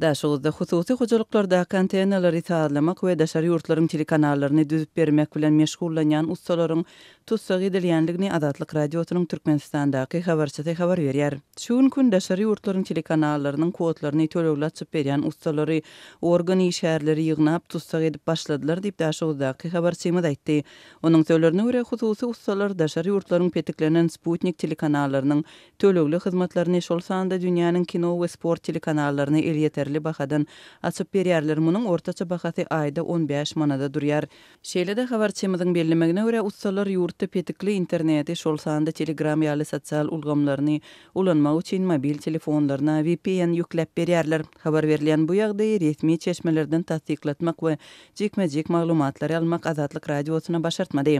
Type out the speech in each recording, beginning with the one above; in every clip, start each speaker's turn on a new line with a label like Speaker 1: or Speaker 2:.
Speaker 1: Daşygda hususy hojalyklarda antenalary sağlamak we daşary ýurtlaryň telekanallarını düzüp bermek bilen meşgullanýan ustalaryň tutsak edilýändigini Azatlyk radiosynyň Türkmenistandaky habarçysy habar berýär. Şu gün daşary ýurtlaryň telekanallarynyň kodlaryny tölegli açyp berýän ustalary organ işärleri ýygnap tutsak edip başladylar diýip daşygdaky habarçymyz aýtdy. Onuň sözlerine görä hususy ustalar daşary ýurtlaryň petiklenen Sputnik telekanallarynyň tölegli hyzmatlaryny şol sanda dünýäniň kino we sport telekanallaryny elýeterli bahadan açyp berýärler. Munyň ortaça bahasy aýda 15 manada durýar. Şeýle-de habarçymyzyň bellemegine görä ustalar ýurtda petikli interneti şol sanda Telegram ýaly sosial ulgamlaryny ulanmak üçin mobil telefonlaryna VPN ýüklep berýärler. Habar berilýän bu ýagdaý resmi çeşmelerden tasdiklatmak we jekme-jek maglumatlary almak Azatlyk radiosyna başartmady.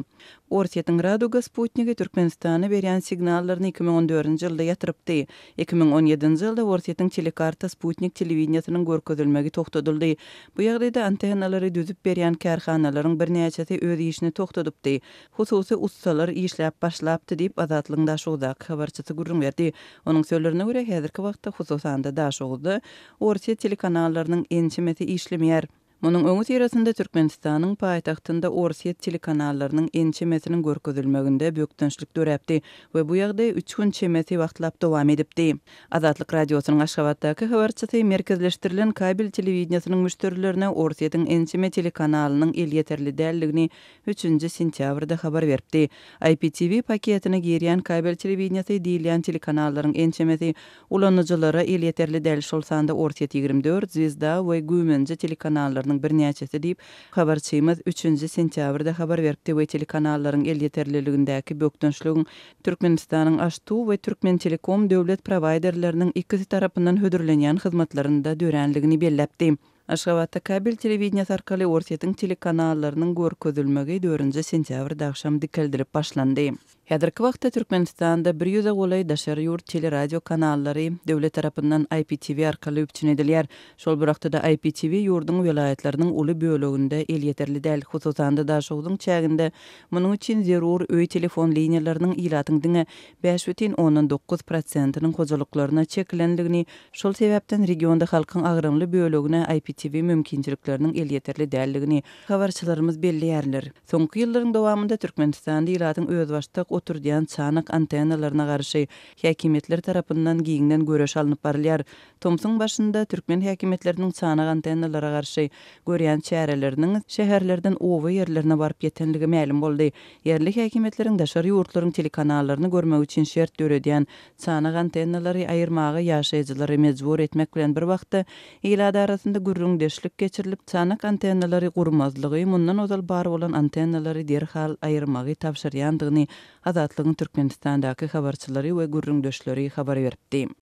Speaker 1: Orsiýetiň radioga Sputnigi Türkmenistana berýän signallaryny 2014-nji ýylda ýatyrypdy. 2017-nji ýylda Orsiýetiň telekarta Sputnik telewizionynyň görkezilmegi togtadyldy. Bu ýagdaýda antenalary düzüp berýän kärhanalaryň birnäçesi öz işini togtadypdy. Hususy ustalar işläp başlapdy diýip Azatlygyň daşygdaky habarçysy gurrun berdi. Onuň sözlerine görä häzirki wagtda hususanda daşygda Orsiýet telekanallarynyň ençemesi işlemýär. Munyň öňü ýerinde Türkmenistanyň paýtagtynda Orsiýet telekanallarynyň ençemesiniň görkezilmeginde bökdünçlik döräpdi we bu ýagdaý 3 gün çemesi wagtlap dowam edipdi. Azatlyk radiosynyň Aşgabatdaky habarçysy merkezleşdirilen kabel telewizionynyň müşterilerine Orsiýetiň ençeme telekanalynyň elýeterli dälligini 3-nji sentýabrda habar berdi. IPTV paketine girýän kabel telewizionyny diýilýän telekanallaryň ençemesi ulanıcılara elýeterli däl şol sanda Orsiýet 24, Zvezda we Gümenji telekanallarynyň birnäçesi diýip habarçymyz 3-nji sentýabrda habar berdi we telekanallaryň elýeterliligindäki bökdünçligiň Türkmenistanyň Aştu we Türkmen Telekom döwlet providerleriniň ikisi tarapyndan hödürlenýän hyzmatlarynda döränligini belläpdi. Aşgabatda kabel telewizionyny arkaly Orsiýetiň telekanallarynyň görkezilmegi 4-nji sentýabrda akşam dikeldirip başlandy. Häzirki wagtda Türkmenistanda 100-e golay daşary ýurt teleradio kanallary döwlet tarapyndan IPTV arkaly üpçün edilýär. Şol burakda IPTV ýurduň welaýatlarynyň uly böleginde elýeterli däl. Hususanda daşygyň çäginde munyň üçin zerur öý telefon liniýalarynyň ilatynyň 5,9%-nyň hojalyklaryna çeklendigini, şol sebäpden regionda halkyň agrymly bölegine IPTV mümkinçilikleriniň elýeterli dälligini habarçylarymyz belliýärler. Soňky ýyllaryň dowamında Türkmenistanda ilatyň öz başlyk oturýan çanak antennalaryna garşy häkimetler tarapyndan giňden göreş alınıp barylýar. Tomsyň başynda türkmen häkimetleriniň çanak antennalara garşy görýän çäreleriniň şäherlerden owa ýerlerine baryp ýetenligi ma'lum boldy. Yerli häkimetleriň daşary ýurtlaryň telekanallaryny görmek üçin şert döredýän çanak antennalary aýyrmagy ýaşaýjylary mejbur etmek bilen bir wagtda ilada arasynda gürrüňdeşlik geçirilip çanak antennalary gurmazlygy mundan ozal bar bolan antennalary derhal aýyrmagy tapşyrýandygyny Azatlygyň Türkmenistandaky habarçylary we gürrüňdeşleri habar beripdi.